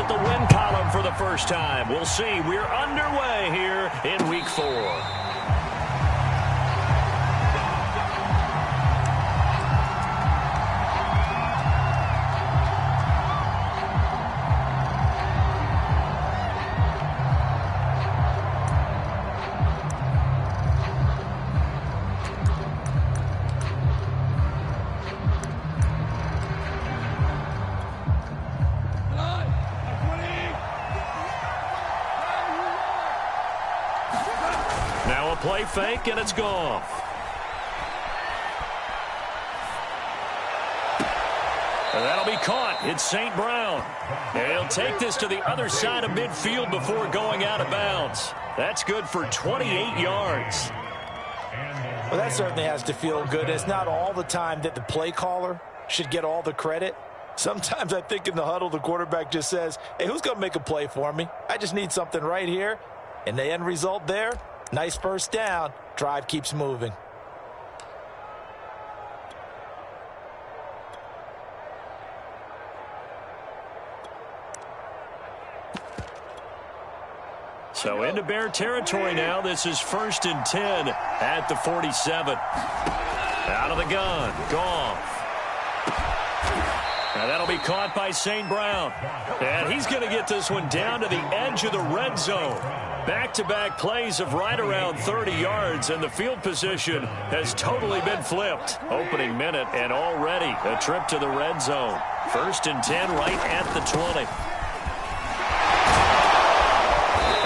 at the win column for the first time. We'll see. We're underway here in Week 4. Now a play fake, and it's gone. And that'll be caught. It's St. Brown. And he'll take this to the other side of midfield before going out of bounds. That's good for 28 yards. Well, that certainly has to feel good. It's not all the time that the play caller should get all the credit. Sometimes I think in the huddle, the quarterback just says, hey, who's going to make a play for me? I just need something right here. And the end result there, nice first down. Drive keeps moving. So into Bear territory now. This is 1st and 10 at the 47. Out of the gun. Goff. Now that'll be caught by St. Brown. And he's going to get this one down to the edge of the red zone. Back-to-back plays of right around 30 yards, and the field position has totally been flipped. Opening minute, and already a trip to the red zone. 1st and 10 right at the 20.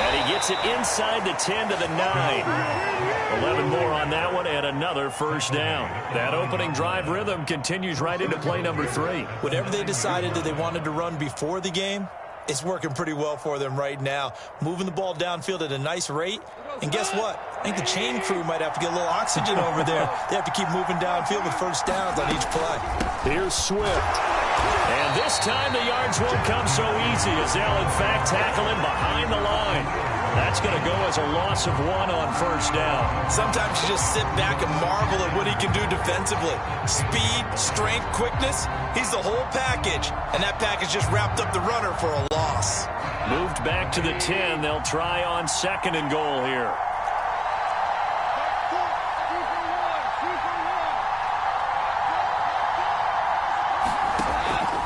And he gets it inside the 10 to the 9. 11 more on that one, and another first down. That opening drive rhythm continues right into play number 3. Whatever they decided that they wanted to run before the game, it's working pretty well for them right now. Moving the ball downfield at a nice rate. And guess what? I think the chain crew might have to get a little oxygen over there. They have to keep moving downfield with first downs on each play. Here's Swift. And this time the yards won't come so easy as they'll, in fact, tackle him behind the line. That's going to go as a loss of 1 on first down. Sometimes you just sit back and marvel at what he can do defensively. Speed, strength, quickness. He's the whole package. And that package just wrapped up the runner for a loss. Moved back to the 10. They'll try on 2nd and goal here.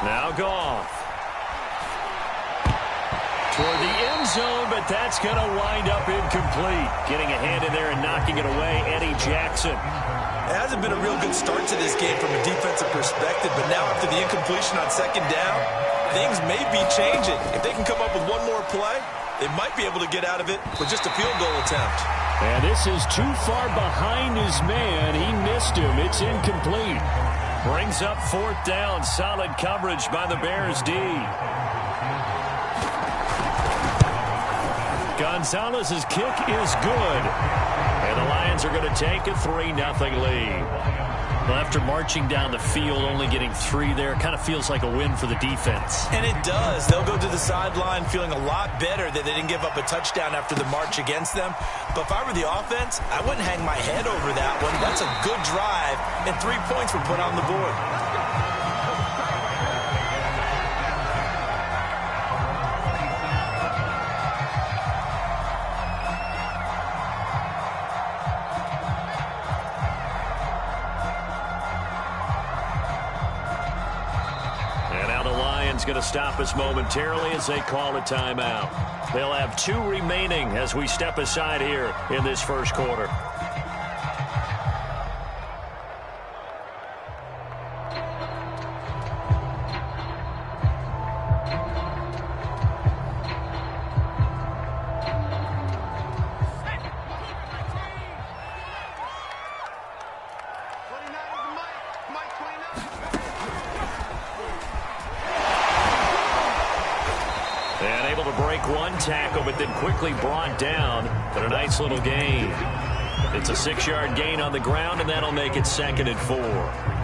Now Goff. Toward the end zone, but that's going to wind up incomplete. Getting a hand in there and knocking it away, Eddie Jackson. It hasn't been a real good start to this game from a defensive perspective, but now after the incompletion on 2nd down, things may be changing. If they can come up with one more play, they might be able to get out of it with just a field goal attempt. And this is too far behind his man. He missed him. It's incomplete. Brings up 4th down. Solid coverage by the Bears D. Gonzalez's kick is good. And the Lions are going to take a 3-0 lead. Well, after marching down the field, only getting 3 there, kind of feels like a win for the defense. And it does. They'll go to the sideline feeling a lot better that they didn't give up a touchdown after the march against them. But if I were the offense, I wouldn't hang my head over that one. That's a good drive, and 3 points were put on the board. Going to stop us momentarily as they call a timeout. They'll have 2 remaining as we step aside here in this first quarter. Tackle, but then quickly brought down. But a nice little gain. It's a 6-yard gain on the ground, and that'll make it 2nd and 4.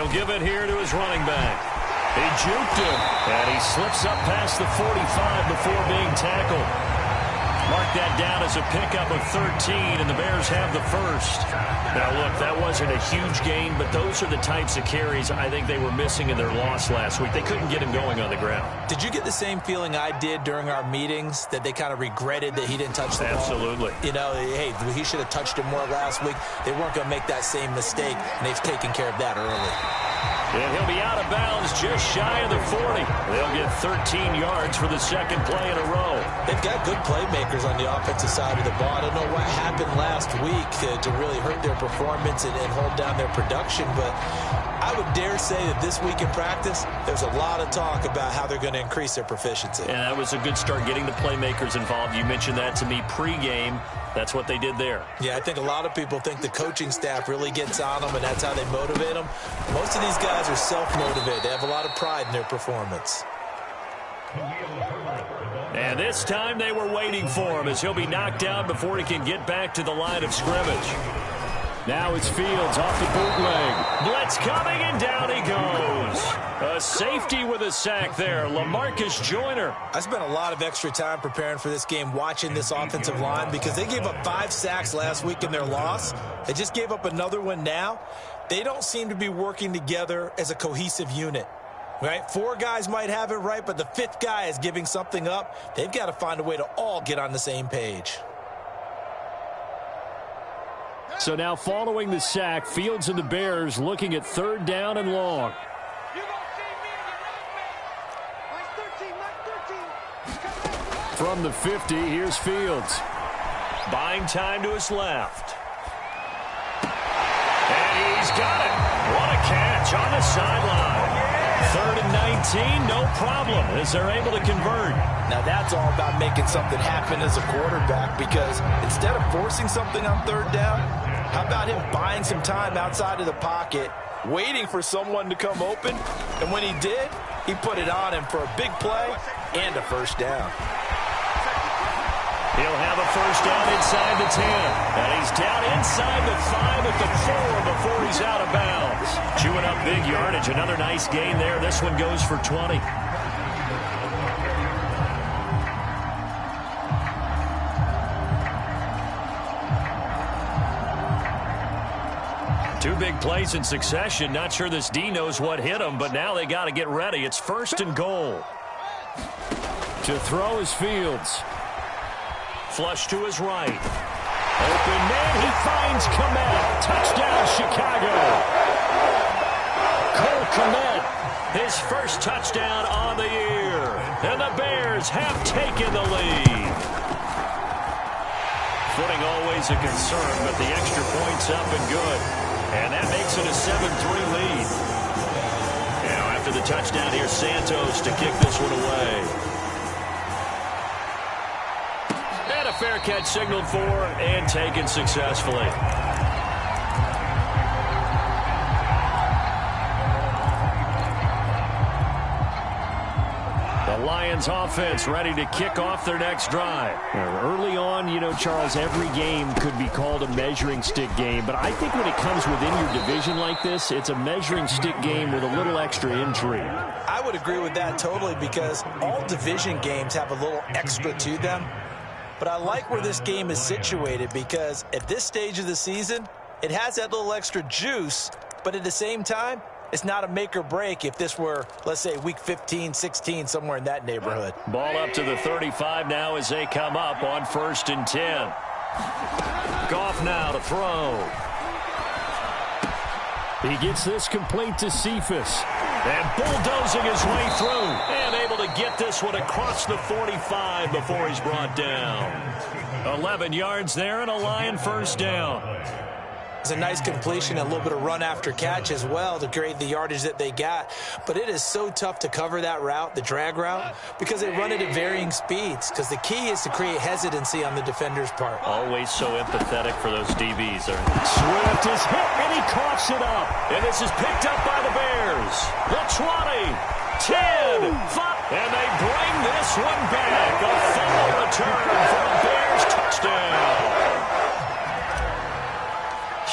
He'll give it here to his running back. He juked him, and he slips up past the 45 before being tackled. Mark that down as a pickup of 13, and the Bears have the first. Now, look, that wasn't a huge gain, but those are the types of carries I think they were missing in their loss last week. They couldn't get him going on the ground. Did you get the same feeling I did during our meetings, that they kind of regretted that he didn't touch the ball? Absolutely. You know, hey, he should have touched it more last week. They weren't going to make that same mistake, and they've taken care of that early. And he'll be out of bounds just shy of the 40. They'll get 13 yards for the second play in a row. They've got good playmakers on the offensive side of the ball. I don't know what happened last week to really hurt their performance and hold down their production, but I would dare say that this week in practice, there's a lot of talk about how they're going to increase their proficiency. And that was a good start, getting the playmakers involved. You mentioned that to me pregame. That's what they did there. Yeah, I think a lot of people think the coaching staff really gets on them, and that's how they motivate them. Most of these guys are self-motivated. They have a lot of pride in their performance. And this time they were waiting for him as he'll be knocked down before he can get back to the line of scrimmage. Now it's Fields off the bootleg. Blitz coming, and down he goes. A safety with a sack there, LaMarcus Joyner. I spent a lot of extra time preparing for this game, watching this offensive line, because they gave up 5 sacks last week in their loss. They just gave up another one now. They don't seem to be working together as a cohesive unit. Right? 4 guys might have it right, but the 5th guy is giving something up. They've got to find a way to all get on the same page. So now following the sack, Fields and the Bears looking at 3rd down and long. From the 50, here's Fields. Buying time to his left. And he's got it. What a catch on the sideline. 3rd and 19, no problem, as they're able to convert. Now that's all about making something happen as a quarterback, because instead of forcing something on 3rd down, how about him buying some time outside of the pocket, waiting for someone to come open, and when he did, he put it on him for a big play and a first down. He'll have a first down inside the 10. And he's down inside the 5 at the 4 before he's out of bounds. Chewing up big yardage. Another nice gain there. This one goes for 20. Two big plays in succession. Not sure this D knows what hit him, but now they got to get ready. It's 1st and goal. To throw is Fields. Flush to his right. Open man, he finds Kmet. Touchdown, Chicago. Cole Kmet, his first touchdown on the year. And the Bears have taken the lead. Footing always a concern, but the extra point's up and good. And that makes it a 7-3 lead. Now after the touchdown, here's Santos to kick this one away. Fair catch signaled for and taken successfully. The Lions offense ready to kick off their next drive. Early on, you know, Charles, every game could be called a measuring stick game, but I think when it comes within your division like this, it's a measuring stick game with a little extra intrigue. I would agree with that totally, because all division games have a little extra to them. But I like where this game is situated, because at this stage of the season, it has that little extra juice, but at the same time, it's not a make or break if this were, let's say, week 15, 16, somewhere in that neighborhood. Ball up to the 35 now as they come up on 1st and 10. Goff now to throw. He gets this complete to Cephas. And bulldozing his way through. And able to get this one across the 45 before he's brought down. 11 yards there and a Lion first down. It's a nice completion and a little bit of run after catch as well to create the yardage that they got. But it is so tough to cover that route, the drag route, because they run it at varying speeds. Because the key is to create hesitancy on the defender's part. Always so empathetic for those DBs. Swift is hit and he coughs it up. And this is picked up by the Bears. The 20, 10, 5. And they bring this one back. A full return for a Bears touchdown.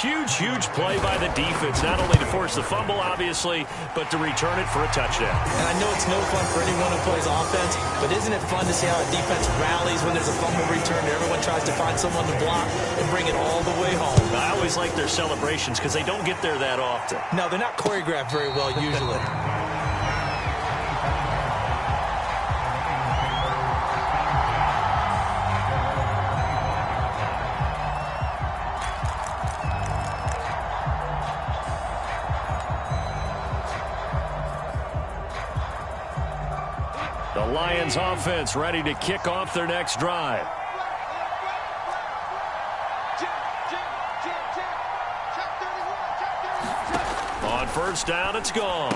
Huge, huge play by the defense, not only to force the fumble, obviously, but to return it for a touchdown. And I know it's no fun for anyone who plays offense, but isn't it fun to see how a defense rallies when there's a fumble return and everyone tries to find someone to block and bring it all the way home? I always like their celebrations because they don't get there that often. No, they're not choreographed very well usually. The Lions offense ready to kick off their next drive. On first down, it's gone.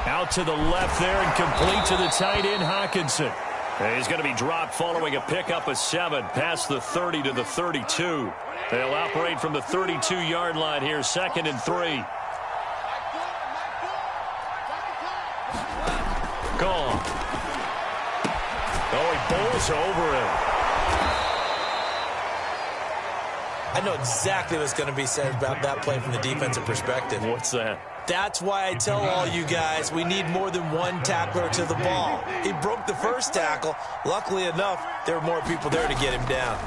Out to the left there and complete to the tight end, Hockenson. And he's going to be dropped following a pickup of 7 past the 30 to the 32. They'll operate from the 32-yard line here, 2nd and 3. Gone. Oh, he bowls over him. I know exactly what's going to be said about that play from the defensive perspective. What's that? That's why I tell all you guys we need more than one tackler to the ball. He broke the first tackle. Luckily enough, there were more people there to get him down.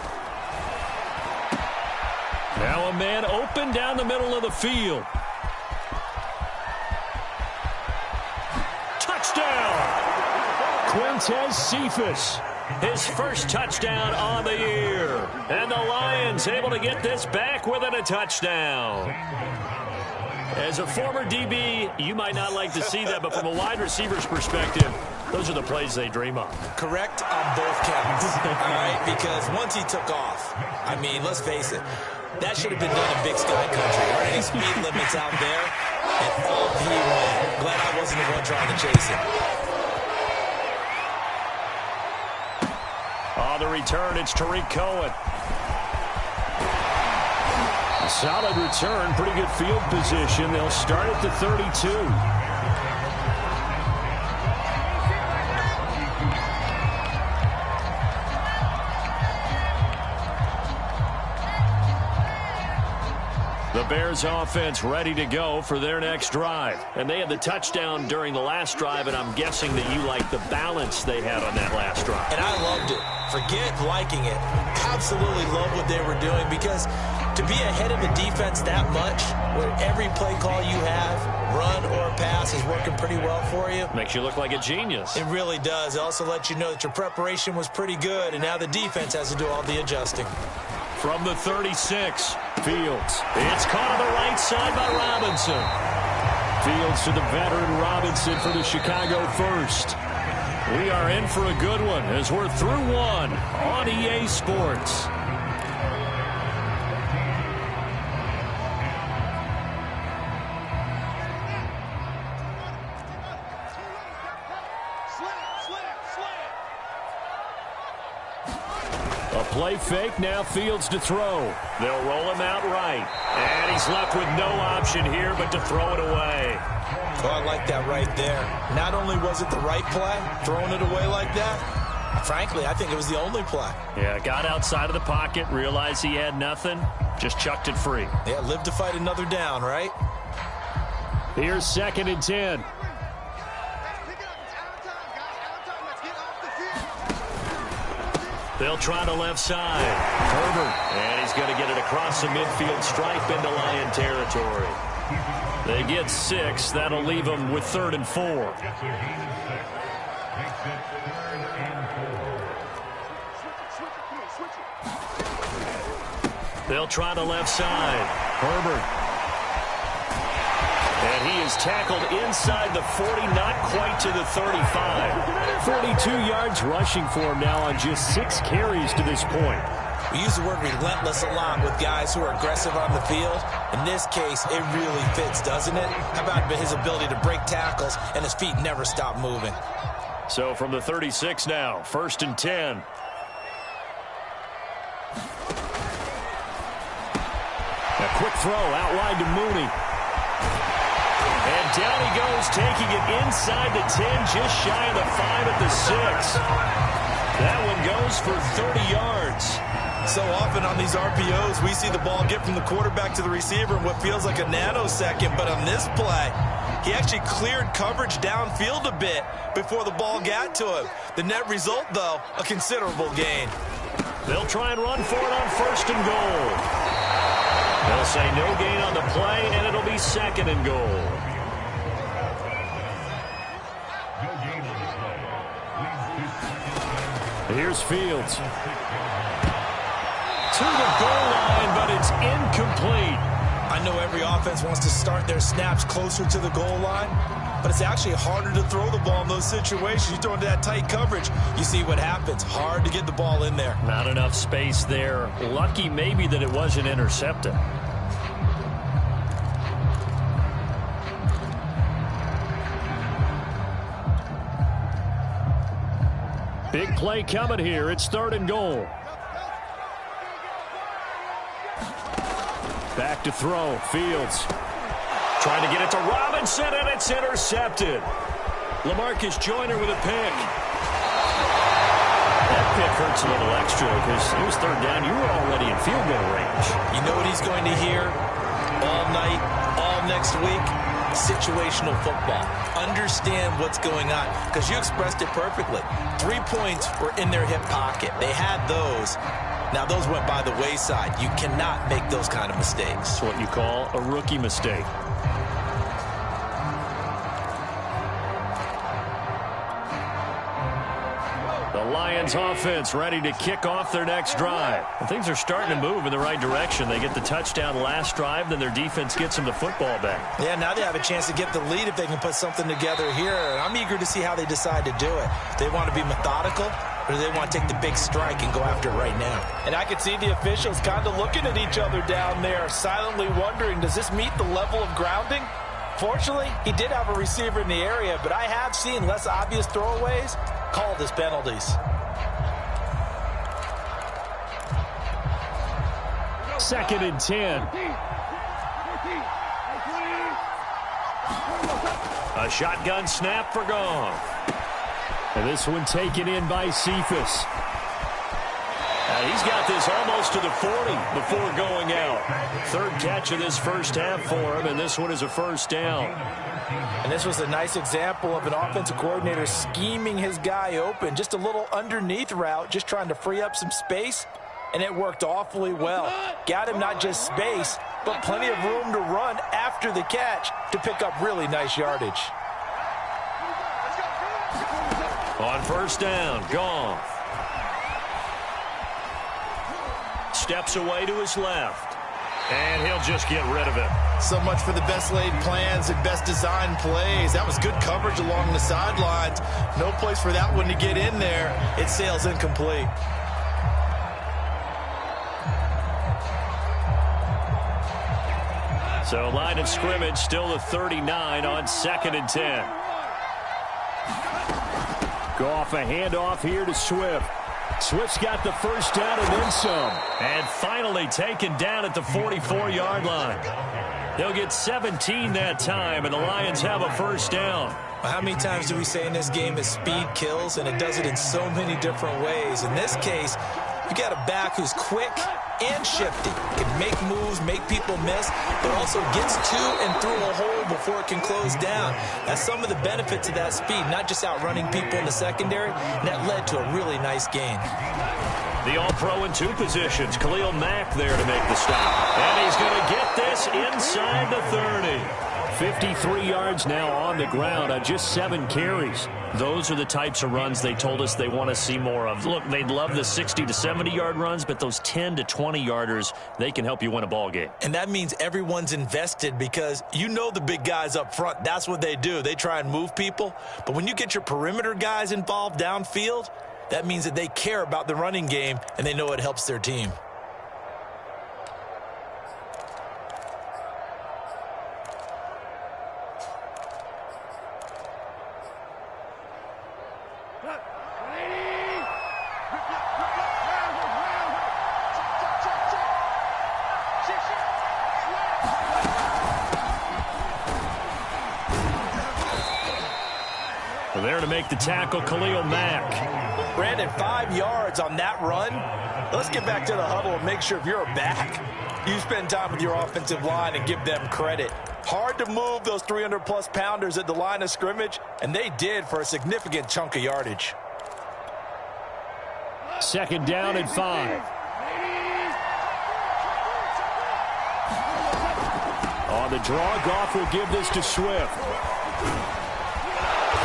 Now a man open down the middle of the field. Touchdown! Quintez Cephas, his first touchdown on the year. And the Lions able to get this back within a touchdown. As a former DB, you might not like to see that, but from a wide receiver's perspective, those are the plays they dream of. Correct on both counts, all right? Because once he took off, I mean, let's face it, that should have been done in Big Sky Country. There aren't any speed limits out there, and off he went. Glad I wasn't the one trying to chase him. On the return, it's Tariq Cohen. A solid return, pretty good field position. They'll start at the 32. The Bears offense ready to go for their next drive. And they had the touchdown during the last drive, and I'm guessing that you like the balance they had on that last drive. And I loved it. Forget liking it. Absolutely love what they were doing, because to be ahead of a defense that much, where every play call you have, run or pass, is working pretty well for you. Makes you look like a genius. It really does. It also lets you know that your preparation was pretty good, and now the defense has to do all the adjusting. From the 36, Fields. It's caught on the right side by Robinson. Fields to the veteran Robinson for the Chicago first. We are in for a good one as we're through one on EA Sports. A play fake, now Fields to throw. They'll roll him out right. And he's left with no option here but to throw it away. Oh, I like that right there. Not only was it the right play, throwing it away like that, frankly, I think it was the only play. Yeah, got outside of the pocket, realized he had nothing, just chucked it free. Yeah, live to fight another down, right? Here's 2nd and 10. They'll try the left side. Herbert. And he's going to get it across the midfield stripe into Lion territory. They get 6. That'll leave them with 3rd and 4. They'll try the left side. Herbert. And he is tackled inside the 40, not quite to the 35. 42 yards rushing for him now on just 6 carries to this point. We use the word relentless a lot with guys who are aggressive on the field. In this case, it really fits, doesn't it? How about his ability to break tackles and his feet never stop moving? So from the 36 now, 1st and 10. A quick throw out wide to Mooney. And down he goes, taking it inside the 10, just shy of the 5 at the 6. That one goes for 30 yards. So often on these RPOs, we see the ball get from the quarterback to the receiver in what feels like a nanosecond. But on this play, he actually cleared coverage downfield a bit before the ball got to him. The net result, though, a considerable gain. They'll try and run for it on 1st and goal. They'll say no gain on the play, and it'll be 2nd and goal. Here's Fields. To the goal line, but it's incomplete. I know every offense wants to start their snaps closer to the goal line, but it's actually harder to throw the ball in those situations. You throw into that tight coverage, you see what happens. Hard to get the ball in there. Not enough space there. Lucky maybe that it wasn't intercepted. Big play coming here. It's 3rd and goal. Back to throw. Fields trying to get it to Robinson, and it's intercepted. LaMarcus Joyner with a pick. That pick hurts a little extra because it was 3rd down. You were already in field goal range. You know what he's going to hear all night, all next week? Situational football. Understand what's going on, because you expressed it perfectly. 3 points were in their hip pocket. They had those. Now, those went by the wayside. You cannot make those kind of mistakes. It's what you call a rookie mistake. The Lions offense ready to kick off their next drive. And things are starting to move in the right direction. They get the touchdown last drive, then their defense gets them the football back. Yeah, now they have a chance to get the lead if they can put something together here. And I'm eager to see how they decide to do it. They want to be methodical, or do they want to take the big strike and go after it right now? And I can see the officials kind of looking at each other down there, silently wondering, does this meet the level of grounding? Fortunately, he did have a receiver in the area, but I have seen less obvious throwaways called as penalties. 2nd and 10. A shotgun snap for Goff. And this one taken in by ßears. He's got this almost to the 40 before going out. 3rd catch of this first half for him, and this one is a 1st down. And this was a nice example of an offensive coordinator scheming his guy open. Just a little underneath route, just trying to free up some space, and it worked awfully well. Got him not just space, but plenty of room to run after the catch to pick up really nice yardage. On 1st down, Goff. Steps away to his left. And he'll just get rid of it. So much for the best laid plans and best designed plays. That was good coverage along the sidelines. No place for that one to get in there. It sails incomplete. So line of scrimmage still the 39 on 2nd and 10. Goff a handoff here to Swift. Swift's got the 1st down and then some. And finally taken down at the 44-yard line. They'll get 17 that time, and the Lions have a 1st down. Well, how many times do we say in this game that speed kills, and it does it in so many different ways? In this case, you got a back who's quick and shifty, can make moves, make people miss, but also gets to and through a hole before it can close down. That's some of the benefits of that speed, not just outrunning people in the secondary, and that led to a really nice gain. The all-pro in 2 positions. Khalil Mack there to make the stop. And he's going to get this inside the 30. 53 yards now on the ground on just 7 carries. Those are the types of runs they told us they want to see more of. Look, they'd love the 60 to 70-yard runs, but those 10 to 20-yarders, they can help you win a ball game. And that means everyone's invested, because you know the big guys up front, that's what they do. They try and move people. But when you get your perimeter guys involved downfield, that means that they care about the running game, and they know it helps their team. There to make the tackle, Khalil Mack. Brandon, 5 yards on that run. Let's get back to the huddle and make sure if you're a back, you spend time with your offensive line and give them credit. Hard to move those 300-plus pounders at the line of scrimmage, and they did for a significant chunk of yardage. 2nd down and 5. On the draw, Goff will give this to Swift.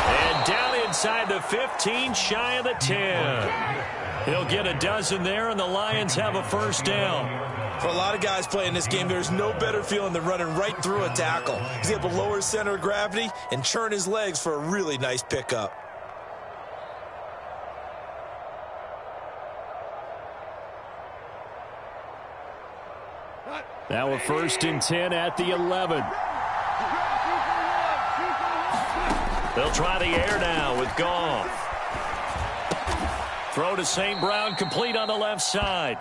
And down inside the 15, shy of the 10. He'll get a dozen there, and the Lions have a 1st down. For a lot of guys playing this game, there's no better feeling than running right through a tackle. He's able to lower his center of gravity and churn his legs for a really nice pickup. Now a 1st and 10 at the 11. They'll try the air now with Goff. Throw to St. Brown, complete on the left side.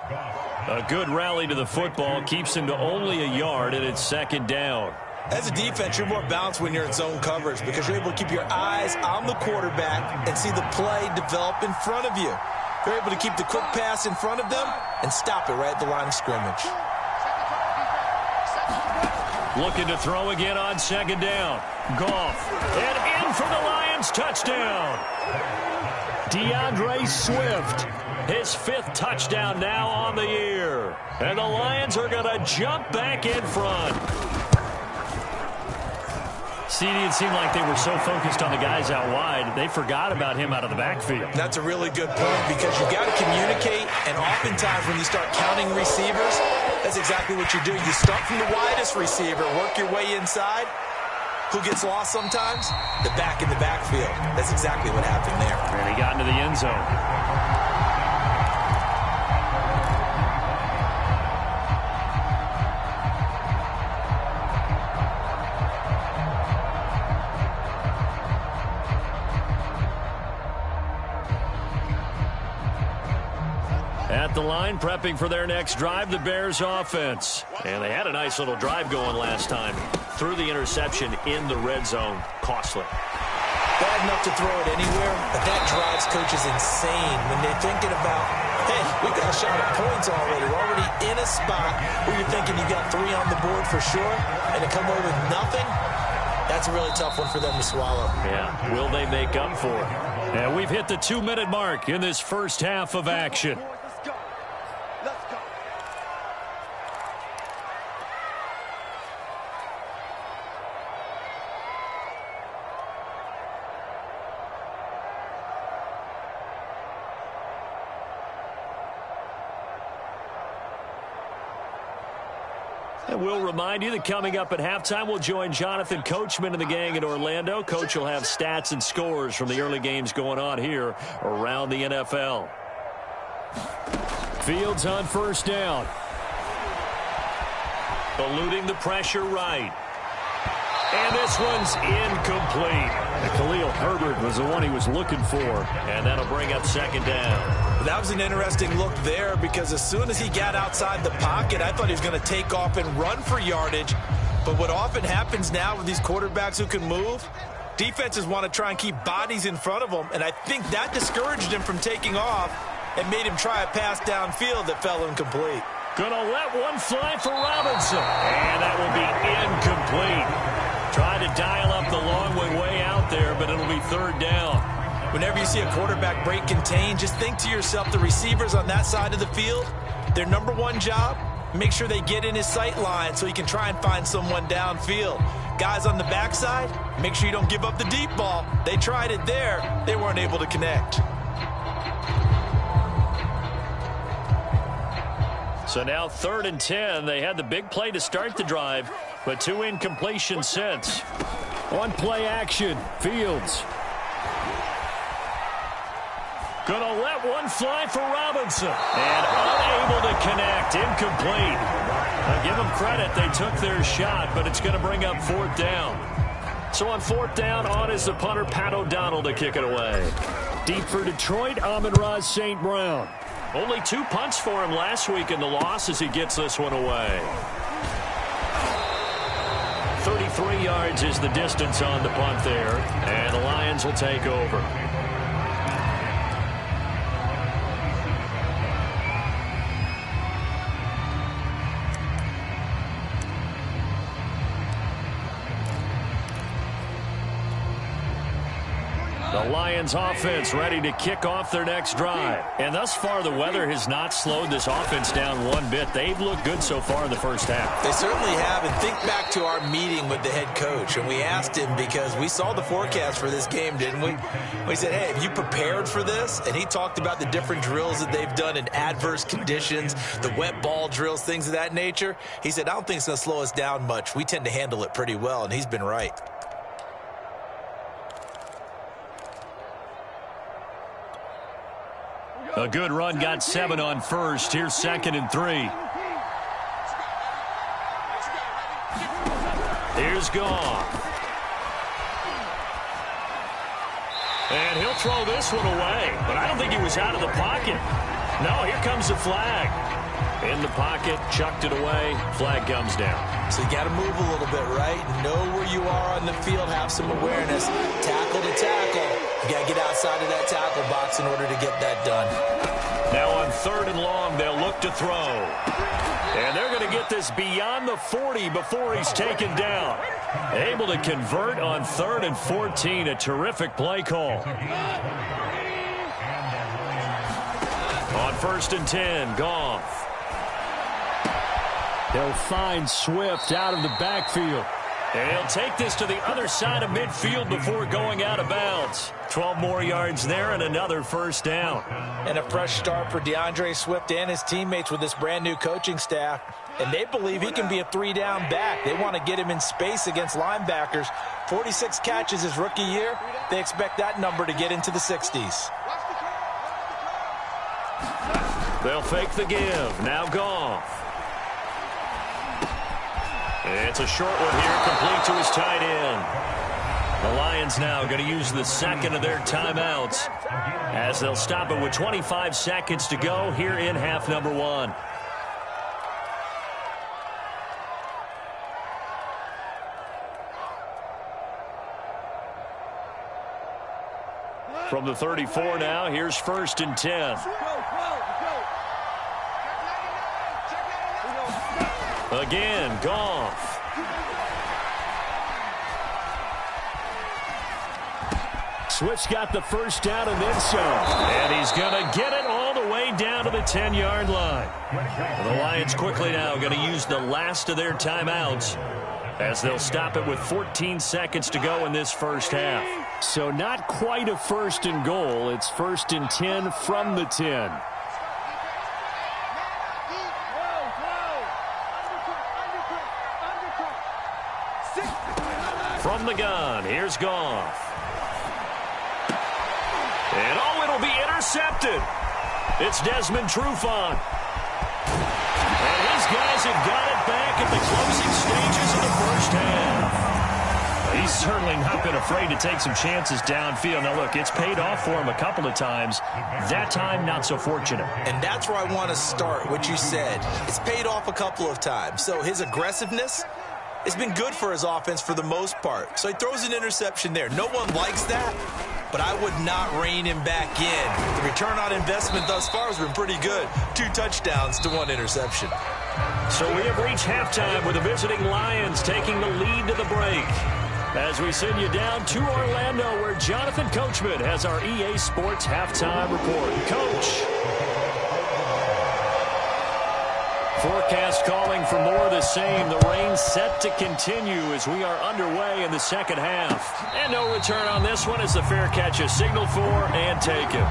A good rally to the football, keeps him to only a yard, and it's 2nd down. As a defense, you're more balanced when you're in zone coverage because you're able to keep your eyes on the quarterback and see the play develop in front of you. You're able to keep the quick pass in front of them and stop it right at the line of scrimmage. Looking to throw again on 2nd down. Goff. And in for the Lions. Touchdown. DeAndre Swift. His 5th touchdown now on the year. And the Lions are going to jump back in front. See, it seemed like they were so focused on the guys out wide, they forgot about him out of the backfield. That's a really good point because you got to communicate, and oftentimes when you start counting receivers, that's exactly what you do. You start from the widest receiver, work your way inside. Who gets lost sometimes? The back in the backfield. That's exactly what happened there. And he got into the end zone. At the line, prepping for their next drive, the Bears offense. And they had a nice little drive going last time. Threw the interception in the red zone. Costly. Bad enough to throw it anywhere, but that drives coaches insane when they're thinking about, hey, we got a shot at points already. We're already in a spot where you're thinking you got 3 on the board for sure, and to come away with nothing, that's a really tough one for them to swallow. Yeah, will they make up for it? And we've hit the 2-minute mark in this first half of action. And we'll remind you that coming up at halftime, we'll join Jonathan Coachman and the gang in Orlando. Coach will have stats and scores from the early games going on here around the NFL. Fields on 1st down. Eluding the pressure right. And this one's incomplete. And Khalil Herbert was the one he was looking for. And that'll bring up 2nd down. That was an interesting look there because as soon as he got outside the pocket, I thought he was going to take off and run for yardage. But what often happens now with these quarterbacks who can move, defenses want to try and keep bodies in front of them. And I think that discouraged him from taking off and made him try a pass downfield that fell incomplete. Gonna let one fly for Robinson. And that will be incomplete. Trying to dial up the long way out there, but it'll be 3rd down. Whenever you see a quarterback break contain, just think to yourself, the receivers on that side of the field, their number one job, make sure they get in his sight line so he can try and find someone downfield. Guys on the backside, make sure you don't give up the deep ball. They tried it there. They weren't able to connect. So now 3rd and 10. They had the big play to start the drive, but 2 incompletions since. On play action, Fields. Gonna let one fly for Robinson. And unable to connect. Incomplete. Now give them credit. They took their shot, but it's going to bring up 4th down. So on 4th down, on is the punter, Pat O'Donnell, to kick it away. Deep for Detroit, Amon-Ra St. Brown. Only 2 punts for him last week in the loss as he gets this one away. 33 yards is the distance on the punt there. And the Lions Lions will take over. The Lions offense ready to kick off their next drive. And thus far, the weather has not slowed this offense down one bit. They've looked good so far in the first half. They certainly have. And think back to our meeting with the head coach. And we asked him, because we saw the forecast for this game, didn't we? We said, hey, have you prepared for this? And he talked about the different drills that they've done in adverse conditions, the wet ball drills, things of that nature. He said, I don't think it's going to slow us down much. We tend to handle it pretty well. And he's been right. A good run, got 7 on first. Here's 2nd and 3. Here's Goff. And he'll throw this one away. But I don't think he was out of the pocket. No, here comes the flag. In the pocket, chucked it away. Flag comes down. So you got to move a little bit, right? Know where you are on the field, have some awareness. Tackle to tackle. You got to get outside of that tackle box in order to get that done. Now on 3rd and long, they'll look to throw. And they're going to get this beyond the 40 before he's taken down. Able to convert on 3rd and 14. A terrific play call. On 1st and 10, Goff. They'll find Swift out of the backfield. And he'll take this to the other side of midfield before going out of bounds. 12 more yards there and another first down. And a fresh start for DeAndre Swift and his teammates with this brand-new coaching staff. And they believe he can be a 3-down back. They want to get him in space against linebackers. 46 catches his rookie year. They expect that number to get into the 60s. They'll fake the give. Now Goff. It's a short one here, complete to his tight end. The Lions now going to use the second of their timeouts as they'll stop it with 25 seconds to go here in half number 1. From the 34 now, here's 1st and 10. Again, Goff. Swift's got the first down and then some. And he's going to get it all the way down to the 10-yard line. The Lions quickly now going to use the last of their timeouts as they'll stop it with 14 seconds to go in this first half. So not quite a 1st and goal. It's 1st and 10 from the 10. From the gun, here's Goff. And oh, it'll be intercepted. It's Desmond Trufant. And his guys have got it back at the closing stages of the first half. He's certainly not been afraid to take some chances downfield. Now, look, it's paid off for him a couple of times. That time, not so fortunate. And that's where I want to start, what you said. It's paid off a couple of times. So his aggressiveness, it's been good for his offense for the most part. So he throws an interception there. No one likes that, but I would not rein him back in. The return on investment thus far has been pretty good. 2 touchdowns to 1 interception. So we have reached halftime with the visiting Lions taking the lead to the break. As we send you down to Orlando, where Jonathan Coachman has our EA Sports halftime report. Coach. Forecast calling for more of the same. The rain set to continue as we are underway in the second half. And no return on this one as the fair catch is signaled for and taken.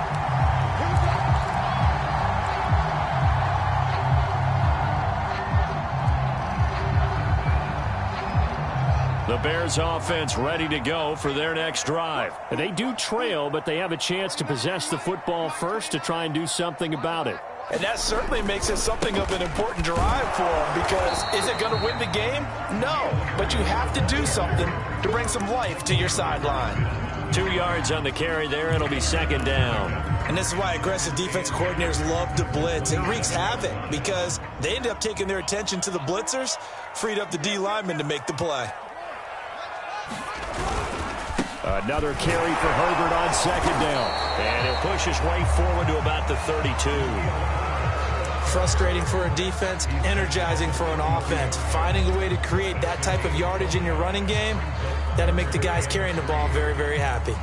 The Bears offense ready to go for their next drive. They do trail, but they have a chance to possess the football first to try and do something about it. And that certainly makes it something of an important drive for them, because is it going to win the game? No, but you have to do something to bring some life to your sideline. 2 yards on the carry there. It'll be 2nd down. And this is why aggressive defense coordinators love to blitz. It wreaks havoc because they end up taking their attention to the blitzers, freed up the D lineman to make the play. Another carry for Herbert on second down. And he'll push his way forward to about the 32. Frustrating for a defense, energizing for an offense. Finding a way to create that type of yardage in your running game, that'll make the guys carrying the ball very, very happy.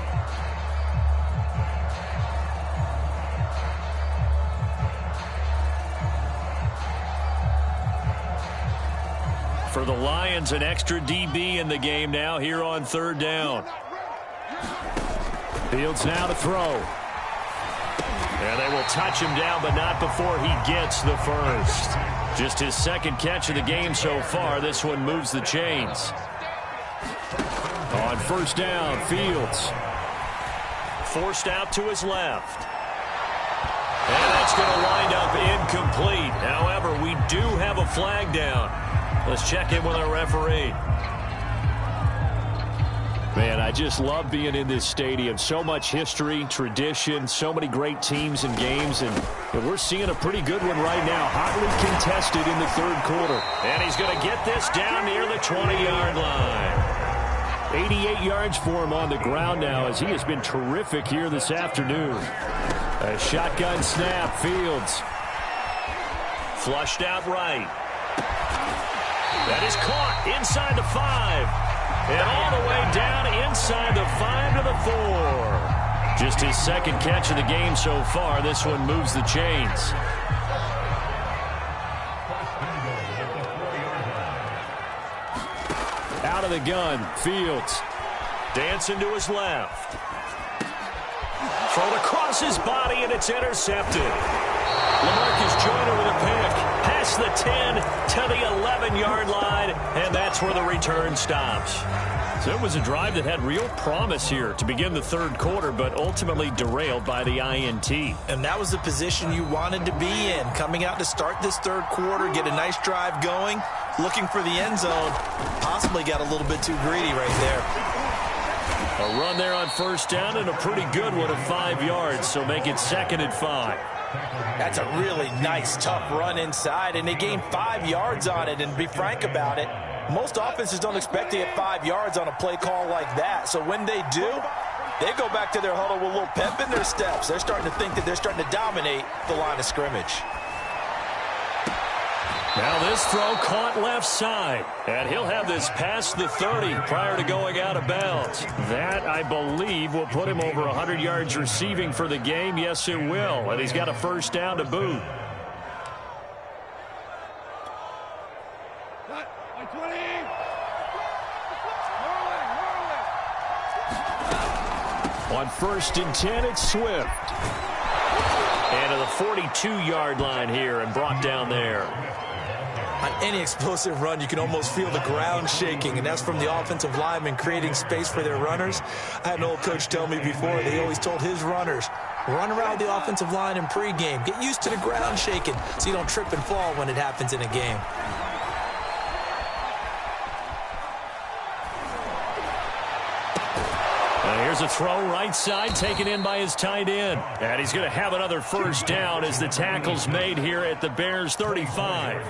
For the Lions, an extra DB in the game now here on third down. Fields now to throw. And they will touch him down, but not before he gets the first. Just his second catch of the game so far. This one moves the chains. On first down, Fields. Forced out to his left. And that's going to wind up incomplete. However, we do have a flag down. Let's check in with our referee. Man, I just love being in this stadium. So much history, tradition, so many great teams and games, and we're seeing a pretty good one right now. Hotly contested in the third quarter. And he's going to get this down near the 20-yard line. 88 yards for him on the ground now as he has been terrific here this afternoon. A shotgun snap, Fields. Flushed out right. That is caught inside the 5. And all the way down inside the 5 to the 4. Just his second catch of the game so far. This one moves the chains. Out of the gun, Fields. Dancing to his left. Thrown across his body, and it's intercepted. LaMarcus Joyner with a pick. Past the 10 to the 11-yard line, and that's where the return stops. So it was a drive that had real promise here to begin the third quarter, but ultimately derailed by the INT. And that was the position you wanted to be in. Coming out to start this third quarter, get a nice drive going, looking for the end zone. Possibly got a little bit too greedy right there. A run there on first down and a pretty good one of 5 yards, so make it 2nd and 5. That's a really nice, tough run inside, and they gained 5 yards on it. And to be frank about it, most offenses don't expect to get 5 yards on a play call like that. So when they do, they go back to their huddle with a little pep in their steps. They're starting to think that they're starting to dominate the line of scrimmage. Now this throw caught left side, and he'll have this past the 30 prior to going out of bounds. That, I believe, will put him over 100 yards receiving for the game. Yes, it will, and he's got a first down to boot. On 1st and 10, it's Swift. And to the 42-yard line here and brought down there. On any explosive run, you can almost feel the ground shaking, and that's from the offensive linemen creating space for their runners. I had an old coach tell me before, they always told his runners, run around the offensive line in pregame. Get used to the ground shaking so you don't trip and fall when it happens in a game. Here's a throw right side taken in by his tight end. And he's going to have another first down as the tackle's made here at the Bears 35.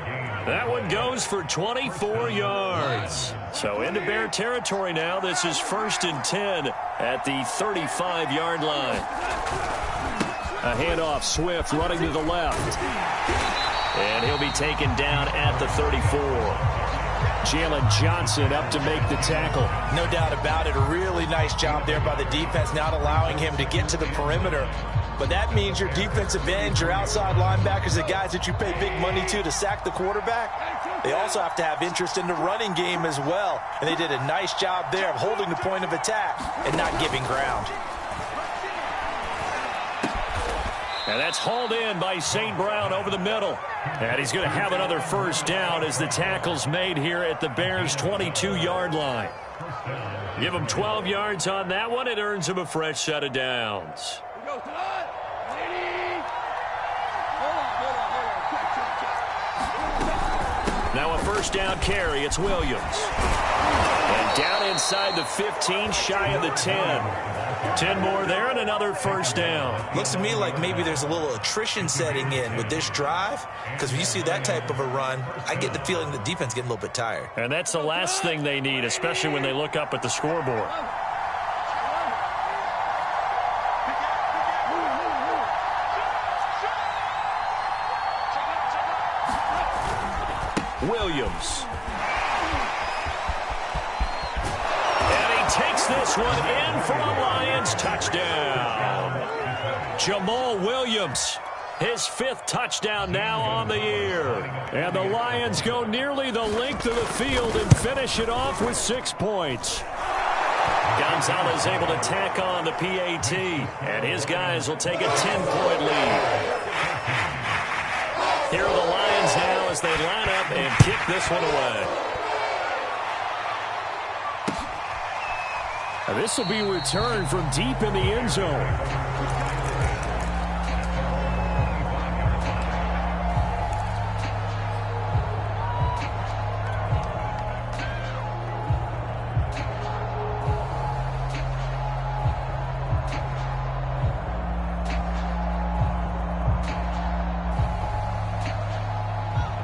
That one goes for 24 yards. So into Bear territory now. This is 1st and 10 at the 35-yard line. A handoff, Swift running to the left. And he'll be taken down at the 34. Jalen Johnson up to make the tackle. No doubt about it. A really nice job there by the defense, not allowing him to get to the perimeter. But that means your defensive ends, your outside linebackers, the guys that you pay big money to sack the quarterback, they also have to have interest in the running game as well. And they did a nice job there of holding the point of attack and not giving ground. And that's hauled in by St. Brown over the middle. And he's going to have another first down as the tackle's made here at the Bears' 22-yard line. Give him 12 yards on that one. It earns him a fresh set of downs. Now a first down carry. It's Williams. And down inside the 15, shy of the 10. 10 more there and another first down. Looks to me like maybe there's a little attrition setting in with this drive, because when you see that type of a run, I get the feeling the defense getting a little bit tired. And that's the last thing they need, especially when they look up at the scoreboard. Williams. And he takes this one in for a Lions touchdown. Jamal Williams, his 5th touchdown now on the year. And the Lions go nearly the length of the field and finish it off with 6 points. Gonzalez able to tack on the PAT, and his guys will take a 10-point lead. Here are the Lions now as they line up and kick this one away. Now this will be returned from deep in the end zone.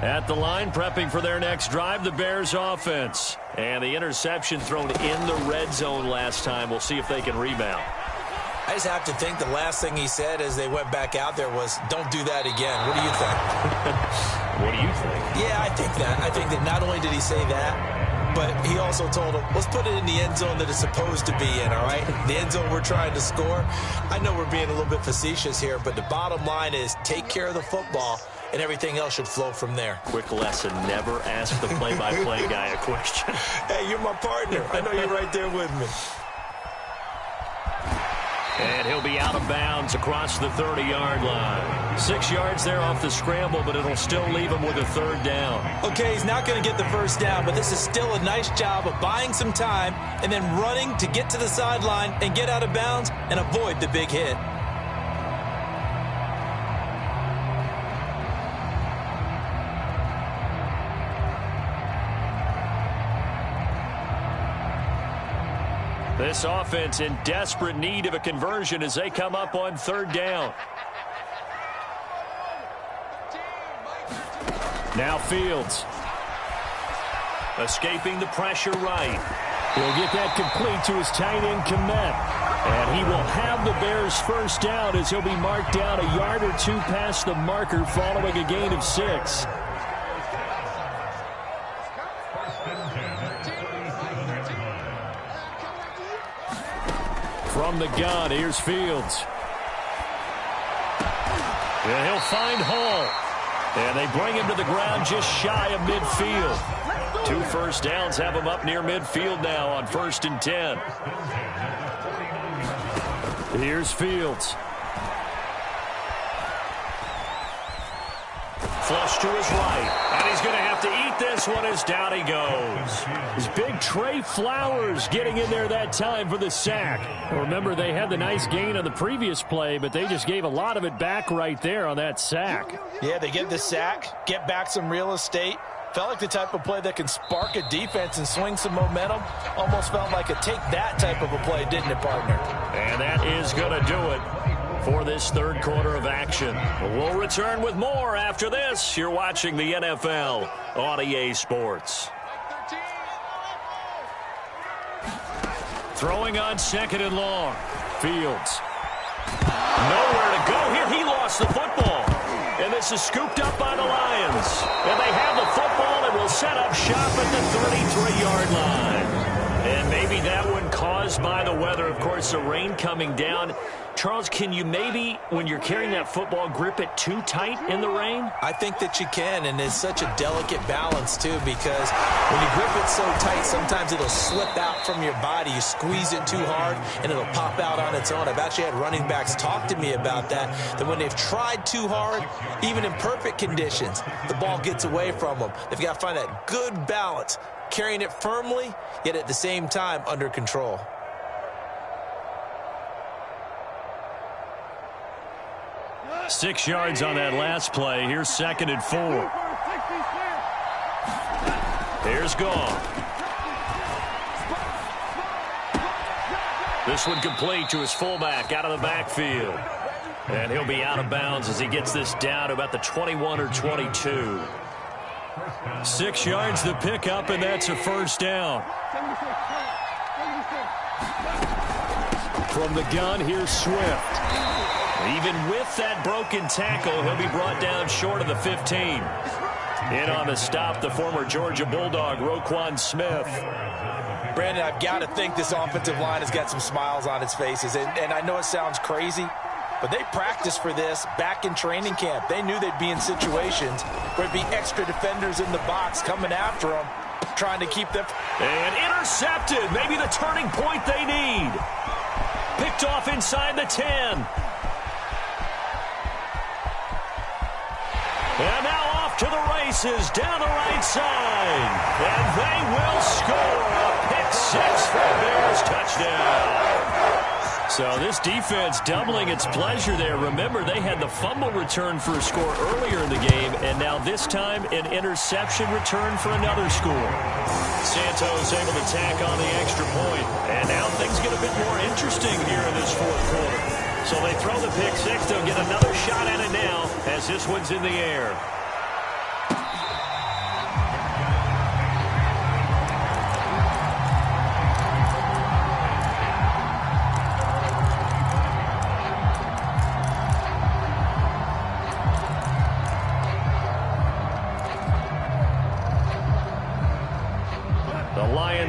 At the line, prepping for their next drive, the Bears offense. And the interception thrown in the red zone last time. We'll see if they can rebound. I just have to think the last thing he said as they went back out there was, don't do that again. What do you think? What do you think? Yeah, I think that. I think that not only did he say that, but he also told him, let's put it in the end zone that it's supposed to be in, all right? The end zone we're trying to score. I know we're being a little bit facetious here, but the bottom line is take care of the football, and everything else should flow from there. Quick lesson, never ask the play-by-play guy a question. Hey, you're my partner. I know you're right there with me. And he'll be out of bounds across the 30-yard line. 6 yards there off the scramble, but it'll still leave him with a 3rd down. Okay, he's not going to get the 1st down, but this is still a nice job of buying some time and then running to get to the sideline and get out of bounds and avoid the big hit. This offense in desperate need of a conversion as they come up on 3rd down. Now Fields. Escaping the pressure right. He'll get that complete to his tight end, Kmet. And he will have the Bears' 1st down as he'll be marked down a yard or 2 past the marker following a gain of 6. From the gun, here's Fields. And he'll find Hall. And they bring him to the ground just shy of midfield. 2 1st downs have him up near midfield now on 1st and 10. Here's Fields. Flush to his right. And he's going to have to eat this one as down he goes. His big Trey Flowers getting in there that time for the sack. Remember, they had the nice gain on the previous play, but they just gave a lot of it back right there on that sack. Yeah, they get the sack, get back some real estate. Felt like the type of play that can spark a defense and swing some momentum. Almost felt like a take that type of a play, didn't it, partner? And that is going to do it for this 3rd quarter of action. We'll return with more after this. You're watching the NFL on EA Sports. Throwing on 2nd and long. Fields. Nowhere to go here. He lost the football. And this is scooped up by the Lions. And they have the football and will set up shop at the 33-yard line. And maybe that one caused by the weather. Of course, the rain coming down. Charles, can you maybe, when you're carrying that football, grip it too tight in the rain? I think that you can, and it's such a delicate balance, too, because when you grip it so tight, sometimes it'll slip out from your body. You squeeze it too hard, and it'll pop out on its own. I've actually had running backs talk to me about that when they've tried too hard, even in perfect conditions, the ball gets away from them. They've got to find that good balance, carrying it firmly, yet at the same time under control. Six yards on that last play. Here's 2nd and 4. Here's Goff. This one complete to his fullback out of the backfield. And he'll be out of bounds as he gets this down to about the 21 or 22. 6 yards the pickup, and that's a 1st down. From the gun, here's Swift. Even with that broken tackle, he'll be brought down short of the 15. In on the stop, the former Georgia Bulldog, Roquan Smith. Brandon, I've got to think this offensive line has got some smiles on its faces. And I know it sounds crazy, but they practiced for this back in training camp. They knew they'd be in situations where there'd be extra defenders in the box coming after them, trying to keep them. And intercepted. Maybe the turning point they need. Picked off inside the 10. And now off to the races down the right side. And they will score a pick six for the Bears touchdown. So this defense doubling its pleasure there. Remember, they had the fumble return for a score earlier in the game, and now this time an interception return for another score. Santos able to tack on the extra point, and now things get a bit more interesting here in this fourth quarter. So they throw the pick six. They'll get another shot at it now as this one's in the air.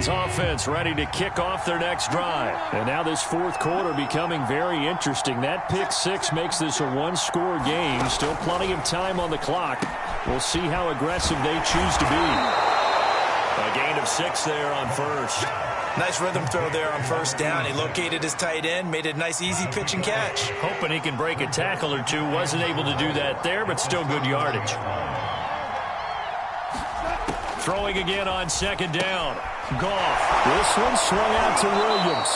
Offense ready to kick off their next drive. And now this fourth quarter becoming very interesting. That pick six makes this a one-score game. Still plenty of time on the clock. We'll see how aggressive they choose to be. A gain of 6 there on first. Nice rhythm throw there on first down. He located his tight end, made it a nice easy pitch and catch. Hoping he can break a tackle or two. Wasn't able to do that there, but still good yardage. Throwing again on second down. Goff. This one swung out to Williams.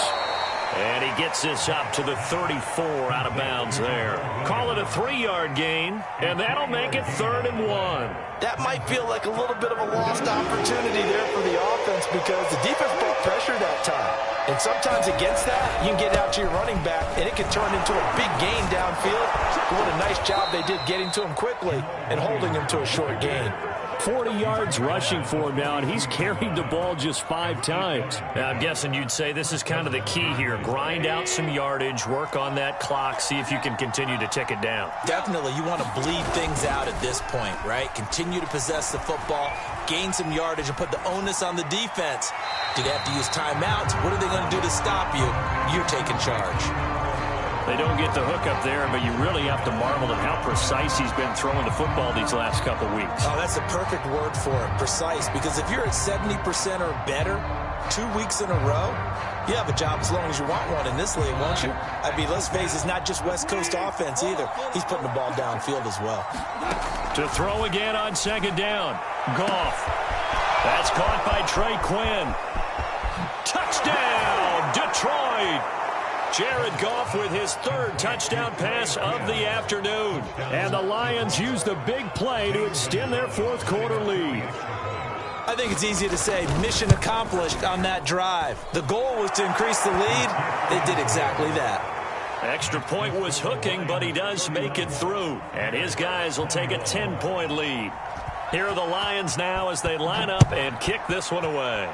And he gets this up to the 34 out of bounds there. Call it a 3-yard gain, and that'll make it 3rd and 1. That might feel like a little bit of a lost opportunity there for the offense because the defense brought pressure that time. And sometimes against that, you can get out to your running back, and it can turn into a big gain downfield. But what a nice job they did getting to him quickly and holding him to a short gain. 40 yards rushing for him now, and he's carried the ball just 5 times. Now, I'm guessing you'd say this is kind of the key here. Grind out some yardage, work on that clock, see if you can continue to tick it down. Definitely, you want to bleed things out at this point, right? Continue to possess the football, gain some yardage, and put the onus on the defense. Do they have to use timeouts? What are they going to do to stop you? You're taking charge. They don't get the hook up there, but you really have to marvel at how precise he's been throwing the football these last couple weeks. Oh, that's the perfect word for it, precise, because if you're at 70% or better 2 weeks in a row, you have a job as long as you want one in this league, won't you? I mean, let's face it, it's not just West Coast offense either. He's putting the ball downfield as well. To throw again on second down. Goff. That's caught by Trey Quinn. Touchdown, Detroit! Jared Goff with his 3rd touchdown pass of the afternoon. And the Lions use the big play to extend their fourth quarter lead. I think it's easy to say mission accomplished on that drive. The goal was to increase the lead. They did exactly that. Extra point was hooking, but he does make it through. And his guys will take a 10-point lead. Here are the Lions now as they line up and kick this one away.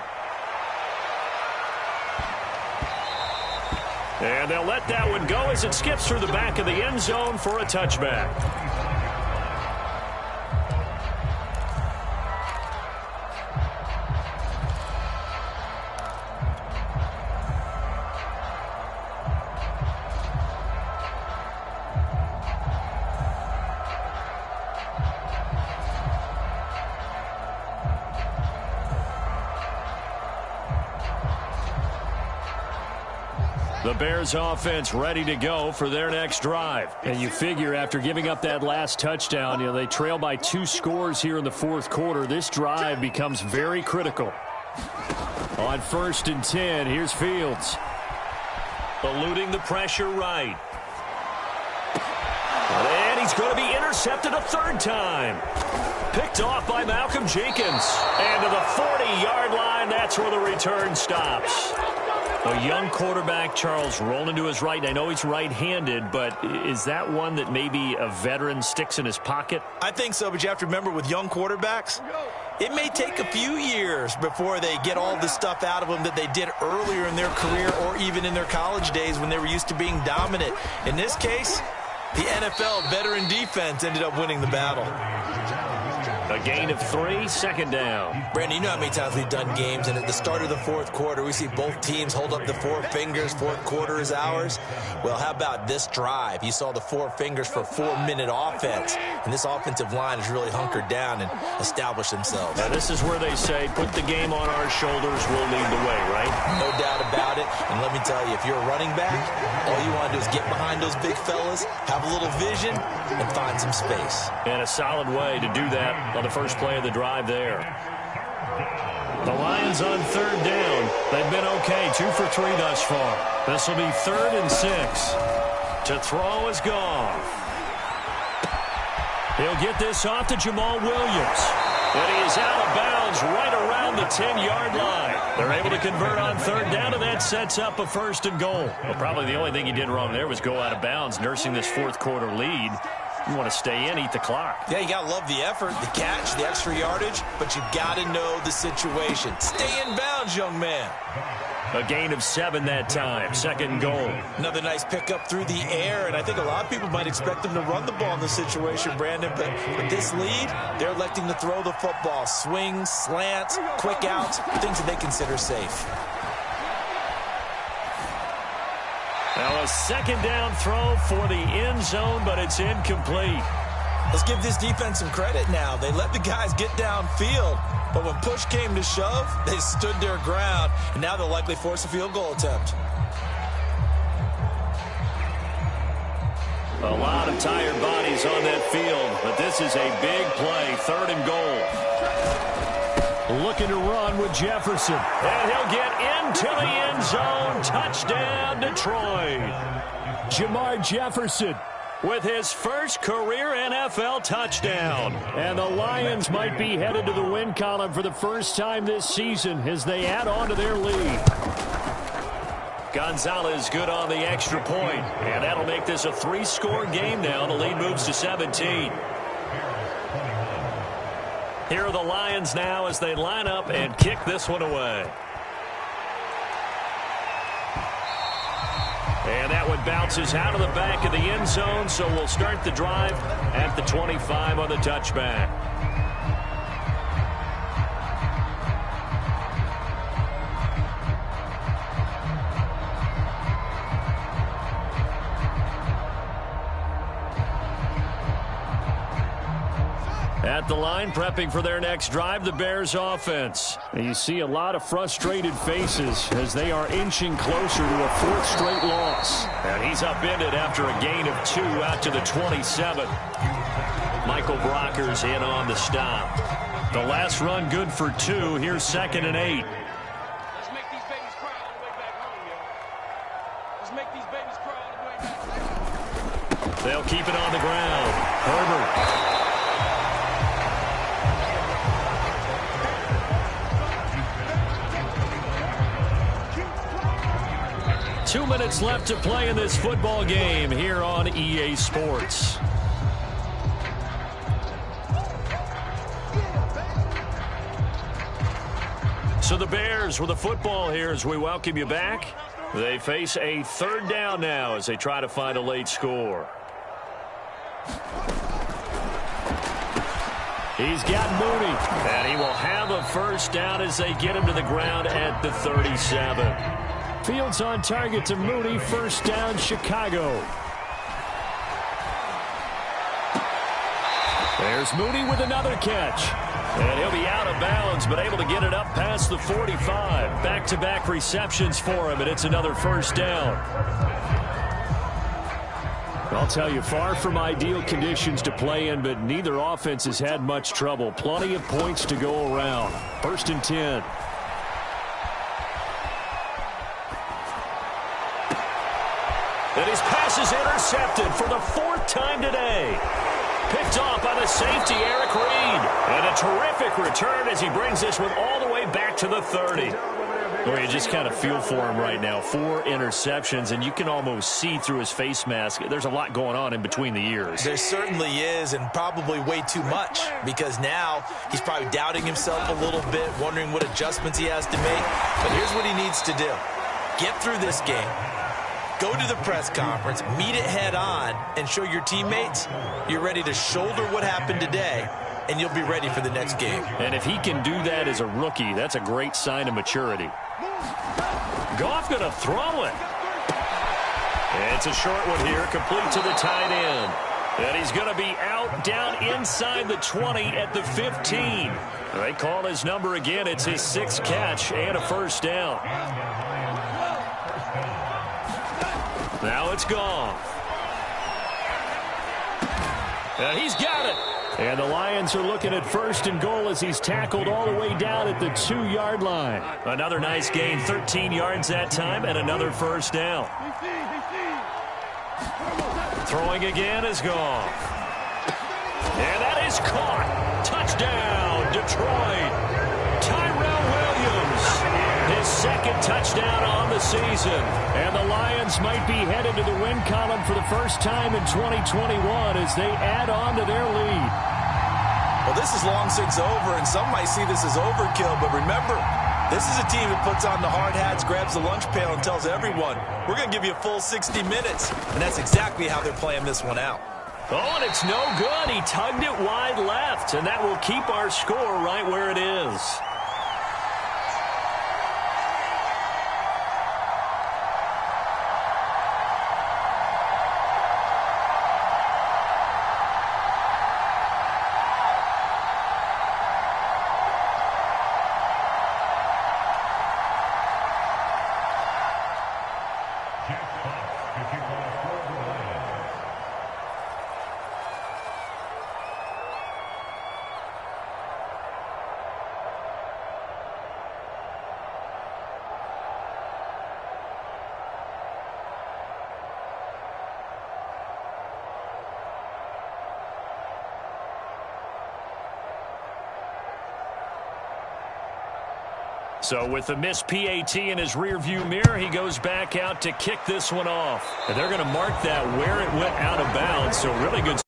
And they'll let that one go as it skips through the back of the end zone for a touchback. The Bears offense ready to go for their next drive. And you figure after giving up that last touchdown, they trail by 2 scores here in the fourth quarter. This drive becomes very critical. On 1st and 10, here's Fields. Eluding the pressure right. And he's going to be intercepted a 3rd time. Picked off by Malcolm Jenkins. And to the 40-yard line, that's where the return stops. A young quarterback, Charles, rolling to his right. I know he's right-handed, but is that one that maybe a veteran sticks in his pocket? I think so, but you have to remember with young quarterbacks, it may take a few years before they get all the stuff out of them that they did earlier in their career or even in their college days when they were used to being dominant. In this case, the NFL veteran defense ended up winning the battle. A gain of 3, second down. Brandon, you know how many times we've done games, and at the start of the fourth quarter, we see both teams hold up the 4 fingers, fourth quarter is ours. Well, how about this drive? You saw the 4 fingers for 4-minute offense, and this offensive line has really hunkered down and established themselves. Now, this is where they say, put the game on our shoulders, we'll lead the way, right? No doubt about it, and let me tell you, if you're a running back, all you want to do is get behind those big fellas, have a little vision, and find some space. And a solid way to do that on the first play of the drive there. The Lions on third down. They've been okay, 2 for 3 thus far. This will be 3rd and 6. To throw is Goff. He'll get this off to Jamal Williams. And he is out of bounds right around the 10-yard line. They're able to convert on third down, and that sets up a 1st and goal. Well, probably the only thing he did wrong there was go out of bounds, nursing this fourth quarter lead. You want to stay in, eat the clock. Yeah, you got to love the effort, the catch, the extra yardage, but you got to know the situation. Stay in bounds, young man. A gain of 7 that time, 2nd and goal. Another nice pickup through the air, and I think a lot of people might expect them to run the ball in this situation, Brandon, but with this lead, they're electing to throw the football. Swings, slants, quick outs, things that they consider safe. Now a 2nd down throw for the end zone, but it's incomplete. Let's give this defense some credit now. They let the guys get downfield, but when push came to shove, they stood their ground, and now they'll likely force a field goal attempt. A lot of tired bodies on that field, but this is a big play, 3rd and goal. Looking to run with Jefferson. And he'll get into the end zone. Touchdown, Detroit. Jamar Jefferson with his first career NFL touchdown. And the Lions might be headed to the win column for the first time this season as they add on to their lead. Gonzalez good on the extra point. And that'll make this a 3-score game now. The lead moves to 17. Here are the Lions now as they line up and kick this one away. And that one bounces out of the back of the end zone, so we'll start the drive at the 25 on the touchback. At the line, prepping for their next drive, the Bears offense. And you see a lot of frustrated faces as they are inching closer to a 4th straight loss. And he's upended after a gain of 2 out to the 27. Michael Brocker's in on the stop. The last run good for 2. Here's 2nd and 8. Let's make these babies cry all the way back home, yo. Let's make these babies cry all the way back home. They'll keep it on the ground. Herbert. 2 minutes left to play in this football game here on EA Sports. So the Bears with the football here as we welcome you back. They face a 3rd down now as they try to find a late score. He's got Mooney, and he will have a 1st down as they get him to the ground at the 37. Fields on target to Mooney, 1st down, Chicago. There's Mooney with another catch. And he'll be out of bounds, but able to get it up past the 45. Back-to-back receptions for him, and it's another 1st down. I'll tell you, far from ideal conditions to play in, but neither offense has had much trouble. Plenty of points to go around. 1st and 10. And his pass is intercepted for the 4th time today. Picked off by the safety, Eric Reed. And a terrific return as he brings this one all the way back to the 30. Well, you just kind of feel for him right now. 4 interceptions, and you can almost see through his face mask. There's a lot going on in between the ears. There certainly is, and probably way too much, because now he's probably doubting himself a little bit, wondering what adjustments he has to make. But here's what he needs to do. Get through this game. Go to the press conference, meet it head on, and show your teammates you're ready to shoulder what happened today and you'll be ready for the next game. And if he can do that as a rookie, that's a great sign of maturity. Goff going to throw it. It's a short one here, complete to the tight end. And he's going to be out down inside the 20 at the 15. They call his number again. It's his 6th catch and a first down. Now it's Goff. And he's got it. And the Lions are looking at 1st and goal as he's tackled all the way down at the 2-yard line. Another nice gain, 13 yards that time, and another first down. Throwing again is Goff. And that is caught. Touchdown, Detroit. Tyrell Williams, his 2nd touchdown on the season. And the Lions might be headed to the win column for the first time in 2021 as they add on to their lead. Well, this is long since over, and some might see this as overkill, but remember, this is a team that puts on the hard hats, grabs the lunch pail, and tells everyone, we're going to give you a full 60 minutes. And that's exactly how they're playing this one out. Oh, and it's no good. He tugged it wide left, and that will keep our score right where it is. So with the missed PAT in his rearview mirror, he goes back out to kick this one off. And they're going to mark that where it went out of bounds, so really good.